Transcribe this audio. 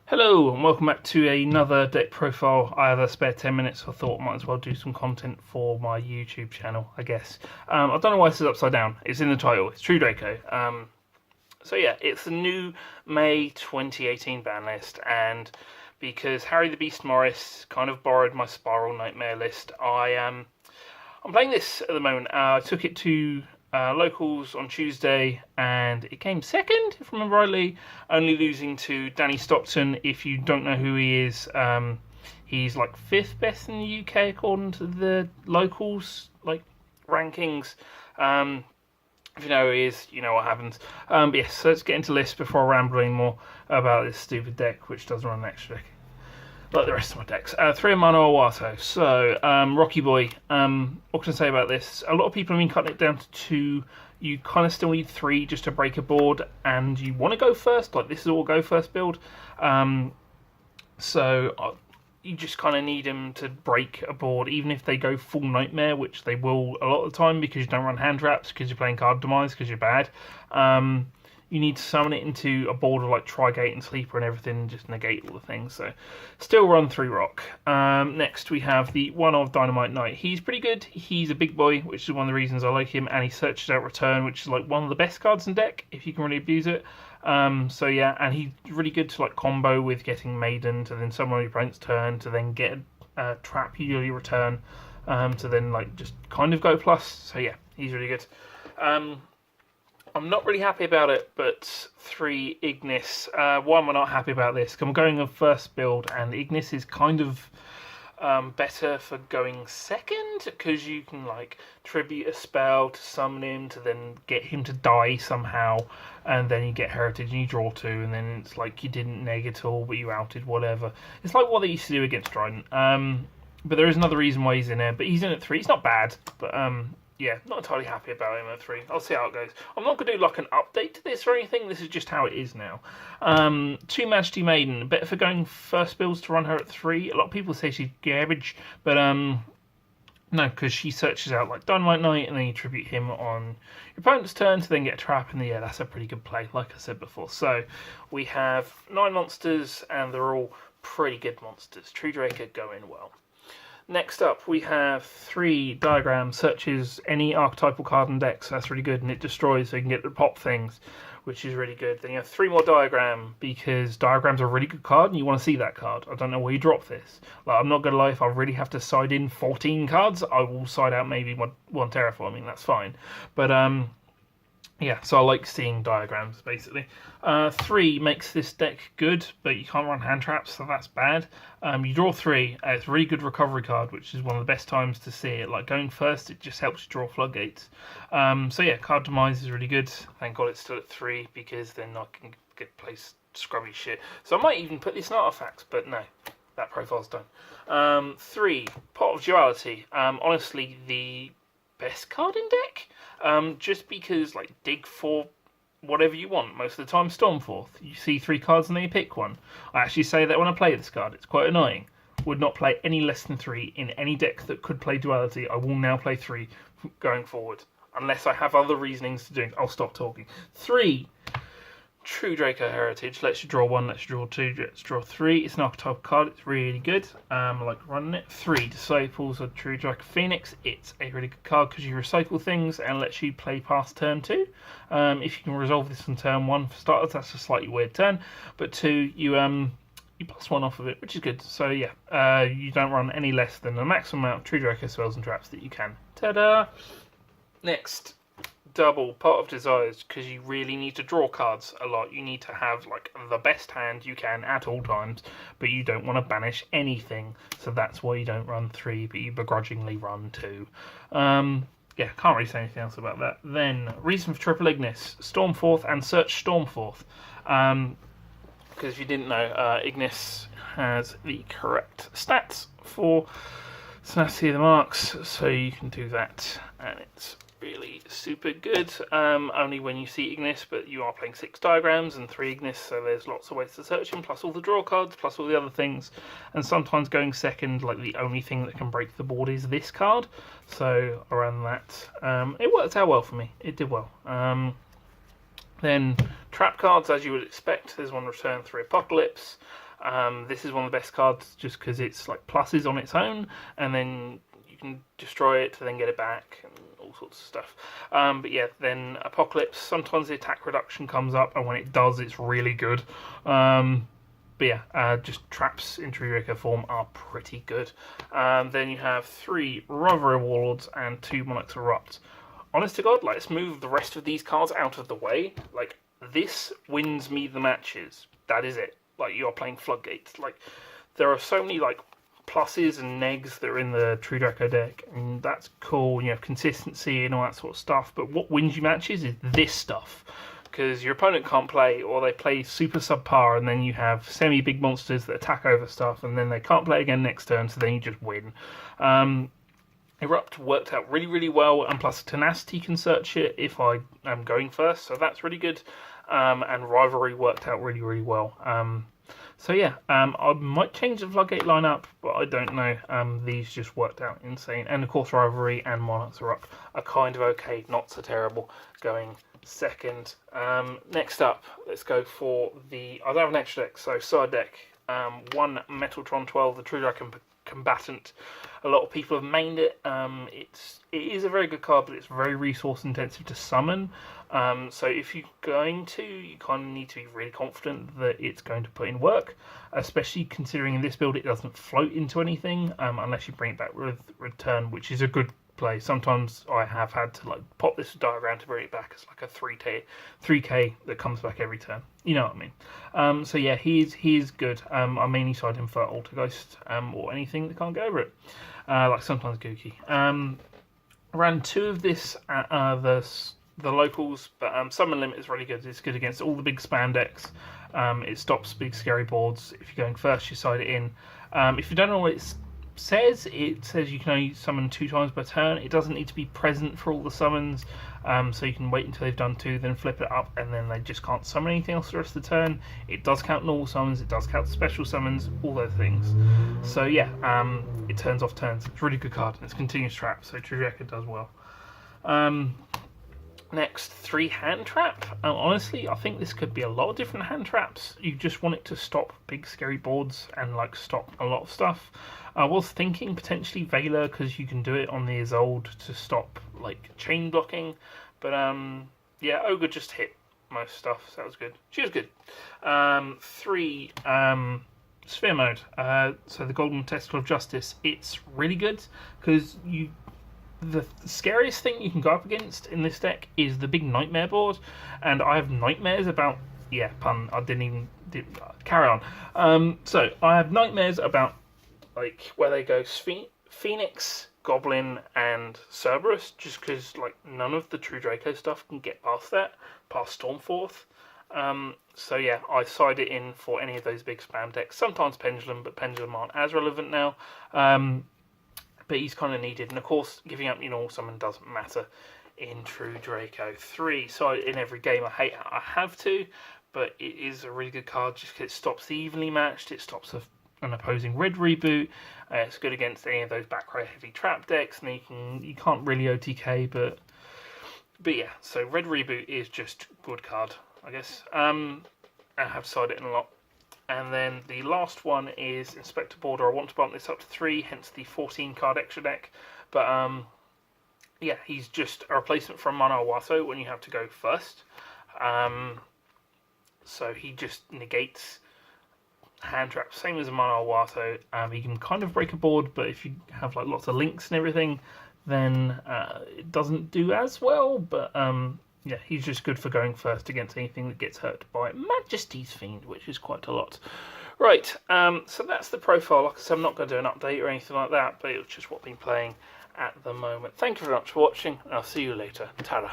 Hello and welcome back to another deck profile. I have a spare 10 minutes, so I thought I might as well do some content for my YouTube channel, I guess. I don't know why this is upside down. It's in the title. It's True Draco. So yeah, it's the new May 2018 ban list, and because Harry the Beast Morris kind of borrowed my Spiral Nightmare list, I'm playing this at the moment. I took it to locals on Tuesday, and it came second, if I remember rightly, only losing to Danny Stockton. If you don't know who he is, he's like 5th best in the UK according to the locals rankings. If you know who he is, you know what happens. But yes, so let's get into lists before I ramble anymore about this stupid deck, which doesn't run an extra deck like the rest of my decks. 3 mana Awato. So, Rocky Boy. What can I say about this? A lot of people have been cutting it down to 2. You kind of still need 3 just to break a board, and you want to go first. Like, this is all go first build. So, you just kind of need them to break a board, even if they go full Nightmare, which they will a lot of the time because you don't run hand traps, because you're playing card demise, because you're bad. You need to summon it into a board of like Trigate and Sleeper and everything, and just negate all the things. So, still run 3 rock. Next, we have the one of Dynamite Knight. He's pretty good. He's a big boy, which is one of the reasons I like him, and he searches out Return, which is like one of the best cards in deck if you can really abuse it. So yeah, and he's really good to like combo with getting Maiden to then summon on your opponent's turn to then get a trap, usually Return, to then like just kind of go plus. So yeah, he's really good. I'm not really happy about it, but 3 Ignis. Why am I not happy about this? I'm going on first build, and Ignis is kind of better for going second, because you can like tribute a spell to summon him to then get him to die somehow, and then you get Heritage and you draw 2, and then it's like you didn't neg at all, but you outed whatever. It's like what they used to do against Trident. But there is another reason why he's in there, but he's in at 3. It's not bad, but yeah, not entirely happy about him at 3. I'll see how it goes. I'm not going to do like an update to this or anything. This is just how it is now. 2 Majesty Maiden. Better for going first builds to run her at 3. A lot of people say she's garbage, but no, because she searches out like Dynamite Knight, and then you tribute him on your opponent's turn to then get a trap, and yeah, that's a pretty good play, like I said before. So we have 9 monsters, and they're all pretty good monsters. True Draco going well. Next up, we have 3 Diagram. Searches any archetypal card in deck, so that's really good, and it destroys, so you can get the pop things, which is really good. Then you have 3 more Diagram, because Diagram's a really good card, and you want to see that card. I don't know where you drop this. Like, I'm not going to lie, if I really have to side in 14 cards, I will side out maybe one Terraforming, that's fine. But, yeah, so I like seeing Diagrams, basically. 3 makes this deck good, but you can't run hand traps, so that's bad. You draw 3, it's a really good recovery card, which is one of the best times to see it. Like, going first, it just helps you draw floodgates. So yeah, card demise is really good. Thank God it's still at 3, because then I can get place scrubby shit. So I might even put this in artifacts, but no, that profile's done. 3, Pot of Duality. Honestly, the best card in deck, just because like dig for whatever you want. Most of the time Stormforth, you see 3 cards and then you pick one. I actually say that when I play this card, it's quite annoying. Would not play any less than 3 in any deck that could play Duality. I will now play 3 going forward, unless I have other reasonings to do it. I'll stop talking. 3 True Draco Heritage. Lets you draw 1, lets you draw 2, lets you draw 3. It's an archetype card, it's really good. I like running it. 3 Disciples of True Draco Phoenix. It's a really good card because you recycle things and lets you play past turn 2. If you can resolve this on turn 1 for starters, that's a slightly weird turn. But 2, you plus 1 off of it, which is good. So yeah, you don't run any less than the maximum amount of True Draco spells and traps that you can. Ta-da! Next, double Pot of Desires, because you really need to draw cards a lot. You need to have like the best hand you can at all times, but you don't want to banish anything, so that's why you don't run 3, but you begrudgingly run 2. Yeah, can't really say anything else about that. Then, reason for Triple Ignis, Stormforth and Search Stormforth. Because if you didn't know, Ignis has the correct stats for Tenacity of the Marks, so you can do that, and it's really super good. Only when you see Ignis, but you are playing 6 Diagrams and 3 Ignis, so there's lots of ways to search him, plus all the draw cards, plus all the other things. And sometimes going second, like the only thing that can break the board is this card. So around that, it worked out well for me. It did well. Then trap cards, as you would expect. There's one Return 3 Apocalypse. This is one of the best cards just because it's like pluses on its own, and then you can destroy it to then get it back and all sorts of stuff. But yeah, then Apocalypse, sometimes the attack reduction comes up, and when it does, it's really good. But yeah, just traps in True Draco form are pretty good. Then you have 3 Rivalry Warlords and 2 Monarchs Erupt. Honest to God, let's move the rest of these cards out of the way. Like, this wins me the matches. That is it. Like, you're playing Floodgates. Like, there are so many, like, pluses and negs that are in the True Draco deck, and that's cool. You have consistency and all that sort of stuff, but what wins you matches is this stuff. Because your opponent can't play, or they play super subpar, and then you have semi-big monsters that attack over stuff, and then they can't play again next turn, so then you just win. Erupt worked out really, really well, and plus Tenacity can search it if I am going first, so that's really good. And Rivalry worked out really, really well. So yeah, I might change the Floodgate lineup, but I don't know. These just worked out insane. And of course Rivalry and Monarchs Erupt are kind of okay, not so terrible, going second. Next up, let's go for the... I don't have an extra deck, so side deck. 1 Metaltron 12, the True Dragon Combatant. A lot of people have mained it. It is a very good card, but it's very resource intensive to summon. So if you're going to, you kind of need to be really confident that it's going to put in work, especially considering in this build it doesn't float into anything unless you bring it back with return, which is a good play. Sometimes I have had to like pop this diagram to bring it back as like a 3k that comes back every turn. You know what I mean? So yeah, he's good. I mainly side him for Alterguiest or anything that can't get over it. Like sometimes Gookie. Ran 2 of this at the locals, but Summon Limit is really good. It's good against all the big spam decks. It stops big scary boards. If you're going first, you side it in. If you don't know what it says you can only summon 2 times per turn. It doesn't need to be present for all the summons, so you can wait until they've done 2, then flip it up, and then they just can't summon anything else the rest of the turn. It does count normal summons, it does count special summons, all those things. So yeah, it turns off turns. It's a really good card, and it's continuous trap, so True Draco does well. Next, 3 hand trap. Honestly, I think this could be a lot of different hand traps. You just want it to stop big scary boards and like stop a lot of stuff. I was thinking potentially Veiler, because you can do it on the Isolde to stop like chain blocking, but yeah, Ogre just hit most stuff, so that was good. She was good. 3 Sphere Mode. So the Golden Testicle of Justice. It's really good because the scariest thing you can go up against in this deck is the big nightmare board, and I have nightmares about... Yeah, pun. I didn't carry on. So I have nightmares about like where they go Phoenix, Goblin, and Cerberus, just because like none of the True Draco stuff can get past that, past Stormforth. So yeah, I side it in for any of those big spam decks. Sometimes Pendulum, but Pendulum aren't as relevant now. But he's kind of needed, and of course giving up your normal summon doesn't matter in True Draco 3. So in every game I have to, but it is a really good card just because it stops the evenly matched, it stops an opposing red reboot. It's good against any of those back row heavy trap decks, and you can't really OTK, but yeah. So red reboot is just good card, I guess. I have sided in a lot. And then the last one is Inspector Border. I want to bump this up to 3, hence the 14 card extra deck. But yeah, he's just a replacement for Mana Wato when you have to go first. So he just negates hand traps, same as a Mana Wato. He can kind of break a board, but if you have like lots of links and everything, then it doesn't do as well. But yeah, he's just good for going first against anything that gets hurt by Majesty's Fiend, which is quite a lot. Right, so that's the profile. Like I said, I'm not going to do an update or anything like that, but it's just what I've been playing at the moment. Thank you very much for watching, and I'll see you later. Ta-ra.